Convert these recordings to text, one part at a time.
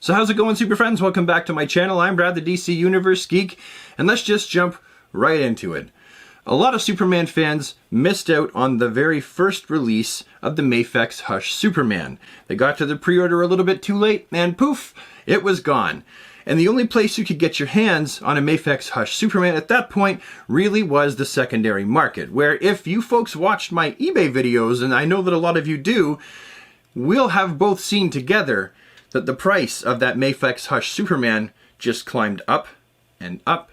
So how's it going, super friends? Welcome back to my channel. I'm Brad, the DC Universe Geek, and let's just jump right into it. A lot of Superman fans missed out on the very first release of the MAFEX HUSH Superman. They got to the pre-order a little bit too late, and poof, it was gone. And the only place you could get your hands on a MAFEX HUSH Superman at that point really was the secondary market, where if you folks watched my eBay videos, and I know that a lot of you do, we'll have both seen together that the price of that MAFEX HUSH Superman just climbed up and up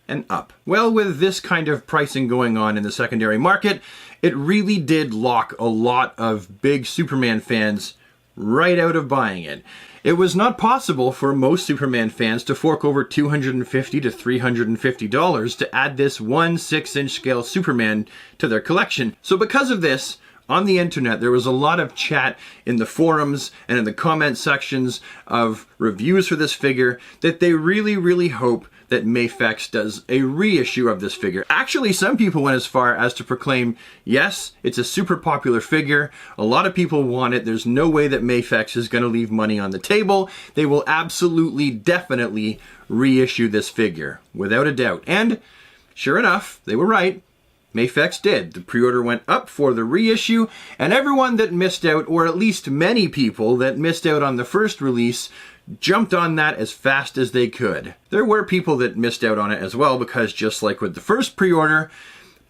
and up. Well, with this kind of pricing going on in the secondary market, it really did lock a lot of big Superman fans right out of buying it. It was not possible for most Superman fans to fork over $250 to $350 to add this one 6-inch scale Superman to their collection. So because of this, on the internet, there was a lot of chat in the forums and in the comment sections of reviews for this figure that they really hope that MAFEX does a reissue of this figure. Actually, some people went as far as to proclaim, yes, it's a super popular figure. A lot of people want it. There's no way that MAFEX is going to leave money on the table. They will absolutely, definitely reissue this figure, without a doubt. And sure enough, they were right. MAFEX did. The pre-order went up for the reissue, and everyone that missed out, or at least many people that missed out on the first release, jumped on that as fast as they could. There were people that missed out on it as well, because just like with the first pre-order,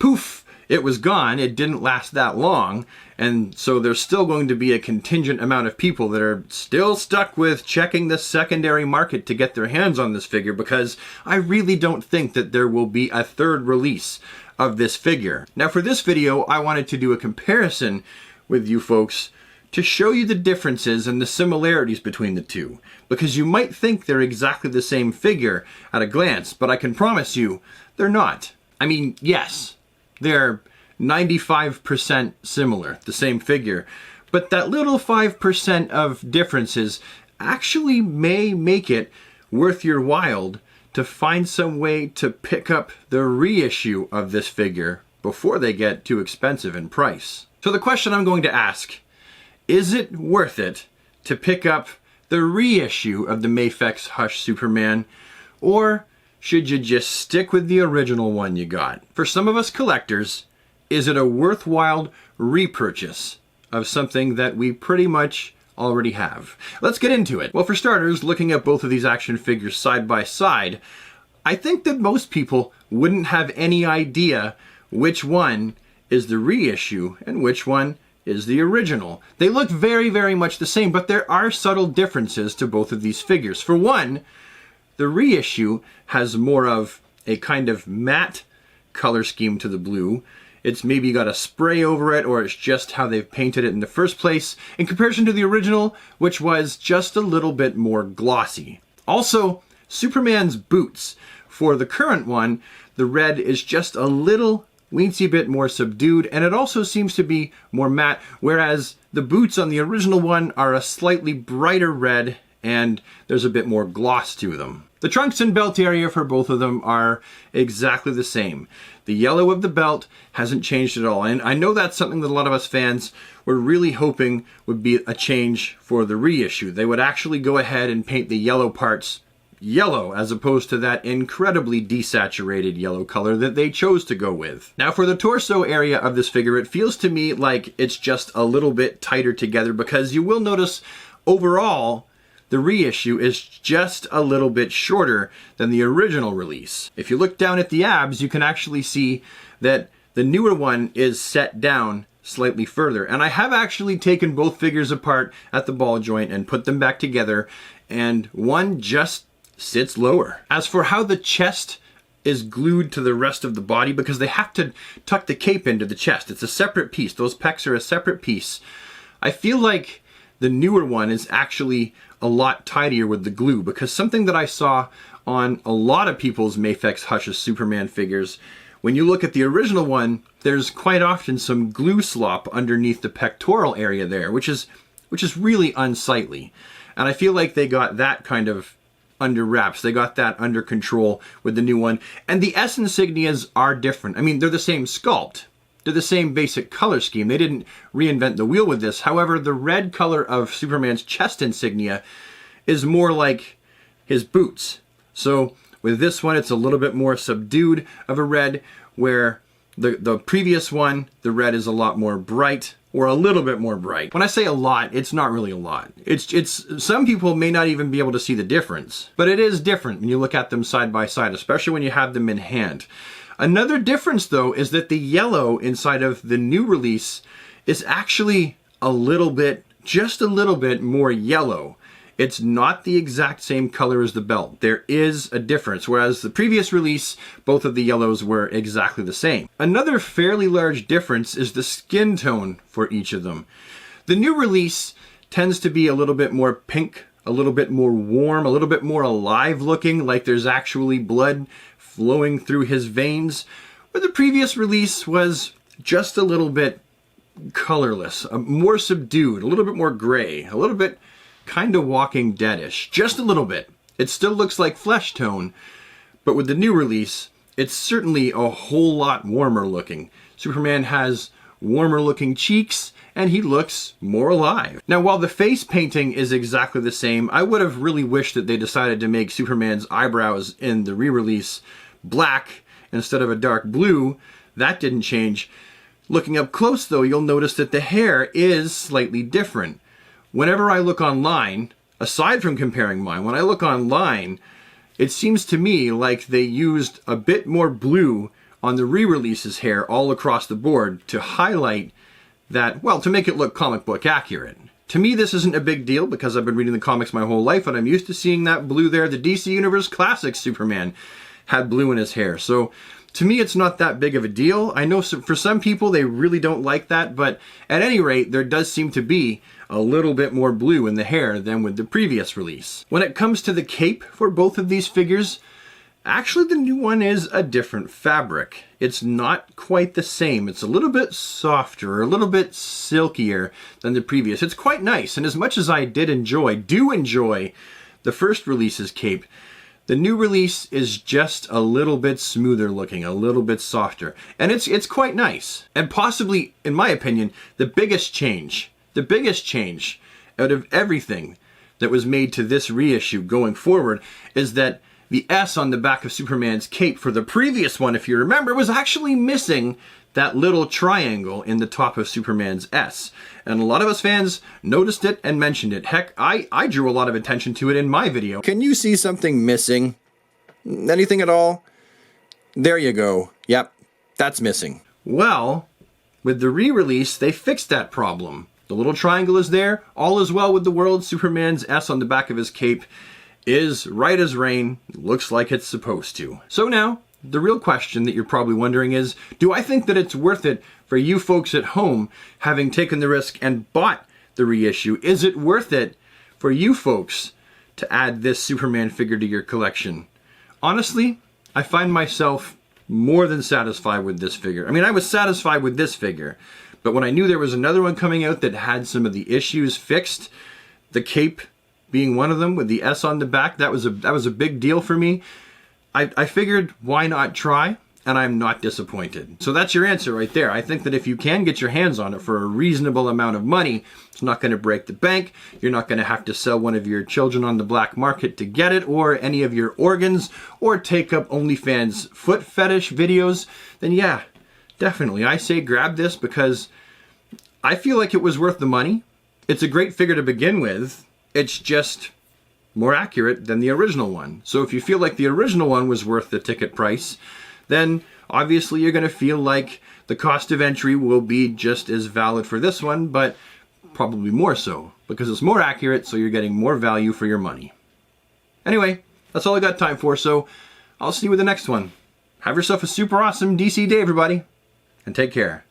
poof, it was gone. It didn't last that long, and so there's still going to be a contingent amount of people that are still stuck with checking the secondary market to get their hands on this figure, because I really don't think that there will be a third release of this figure. Now for this video, I wanted to do a comparison with you folks to show you the differences and the similarities between the two, because you might think they're exactly the same figure at a glance, but I can promise you they're not. I mean, yes, they're 95% similar, the same figure, but that little 5% of differences actually may make it worth your while to find some way to pick up the reissue of this figure before they get too expensive in price. So the question I'm going to ask, is it worth it to pick up the reissue of the MAFEX HUSH Superman, or should you just stick with the original one you got? For some of us collectors, is it a worthwhile repurchase of something that we pretty much already have? Let's get into it. Well, for starters, looking at both of these action figures side by side, I think that most people wouldn't have any idea which one is the reissue and which one is the original. They look very much the same, but there are subtle differences to both of these figures. For one, the reissue has more of a kind of matte color scheme to the blue. It's maybe got a spray over it, or it's just how they've painted it in the first place, in comparison to the original, which was just a little bit more glossy. Also, Superman's boots. For the current one, the red is just a little weensy bit more subdued, and it also seems to be more matte, whereas the boots on the original one are a slightly brighter red, and there's a bit more gloss to them. The trunks and belt area for both of them are exactly the same. The yellow of the belt hasn't changed at all, and I know that's something that a lot of us fans were really hoping would be a change for the reissue. They would actually go ahead and paint the yellow parts yellow, as opposed to that incredibly desaturated yellow color that they chose to go with. Now for the torso area of this figure, it feels to me like it's just a little bit tighter together, because you will notice overall the reissue is just a little bit shorter than the original release. If you look down at the abs, you can actually see that the newer one is set down slightly further. And I have actually taken both figures apart at the ball joint and put them back together, and one just sits lower. As for how the chest is glued to the rest of the body, because they have to tuck the cape into the chest, it's a separate piece. Those pecs are a separate piece. I feel like the newer one is actually a lot tidier with the glue, because something that I saw on a lot of people's MAFEX HUSH Superman figures, when you look at the original one, there's quite often some glue slop underneath the pectoral area there, which is really unsightly. And I feel like they got that kind of under wraps. They got that under control with the new one. And the S insignias are different. I mean, they're the same sculpt. They're the same basic color scheme. They didn't reinvent the wheel with this. However, the red color of Superman's chest insignia is more like his boots. So with this one, it's a little bit more subdued of a red, where the previous one, the red is a lot more bright, or a little bit more bright. When I say a lot, it's not really a lot. It's some people may not even be able to see the difference, but it is different when you look at them side by side, especially when you have them in hand. Another difference though is that the yellow inside of the new release is actually a little bit, just a little bit more yellow. It's not the exact same color as the belt. There is a difference, whereas the previous release, both of the yellows were exactly the same. Another fairly large difference is the skin tone for each of them. The new release tends to be a little bit more pink, a little bit more warm, a little bit more alive looking, like there's actually blood flowing through his veins, where the previous release was just a little bit colorless, more subdued, a little bit more gray, a little bit kind of Walking Dead-ish, just a little bit. It still looks like flesh tone, but with the new release, it's certainly a whole lot warmer looking. Superman has warmer looking cheeks, and he looks more alive. Now, while the face painting is exactly the same, I would have really wished that they decided to make Superman's eyebrows in the re-release black instead of a dark blue. That didn't change. Looking up close though, you'll notice that the hair is slightly different. Whenever I look online, aside from comparing mine, when I look online, it seems to me like they used a bit more blue on the re-release's hair all across the board to highlight that, well, to make it look comic book accurate. To me, this isn't a big deal because I've been reading the comics my whole life and I'm used to seeing that blue there. The DC Universe Classic Superman had blue in his hair. So to me, it's not that big of a deal. I know for some people, they really don't like that, but at any rate, there does seem to be a little bit more blue in the hair than with the previous release. When it comes to the cape for both of these figures, actually the new one is a different fabric. It's not quite the same. It's a little bit softer, a little bit silkier than the previous. It's quite nice, and as much as I do enjoy the first release's cape, the new release is just a little bit smoother looking, a little bit softer, and it's quite nice. And possibly, in my opinion, the biggest change out of everything that was made to this reissue going forward is that the S on the back of Superman's cape for the previous one, if you remember, was actually missing that little triangle in the top of Superman's S. And a lot of us fans noticed it and mentioned it. Heck, I drew a lot of attention to it in my video. Can you see something missing? Anything at all? There you go. Yep, that's missing. Well, with the re-release, they fixed that problem. The little triangle is there. All is well with the world. Superman's S on the back of his cape is right as rain. Looks like it's supposed to. So now, the real question that you're probably wondering is, do I think that it's worth it for you folks at home, having taken the risk and bought the reissue? Is it worth it for you folks to add this Superman figure to your collection? Honestly, I find myself more than satisfied with this figure. I mean, I was satisfied with this figure, but when I knew there was another one coming out that had some of the issues fixed, the cape being one of them with the S on the back, that was a big deal for me. I figured, why not try? And I'm not disappointed. So that's your answer right there. I think that if you can get your hands on it for a reasonable amount of money, it's not going to break the bank. You're not going to have to sell one of your children on the black market to get it, or any of your organs, or take up OnlyFans foot fetish videos. Then yeah, definitely. I say grab this because I feel like it was worth the money. It's a great figure to begin with. It's just more accurate than the original one. So if you feel like the original one was worth the ticket price, then obviously you're going to feel like the cost of entry will be just as valid for this one, but probably more so, because it's more accurate, so you're getting more value for your money. Anyway, that's all I got time for, so I'll see you with the next one. Have yourself a super awesome DC day, everybody, and take care.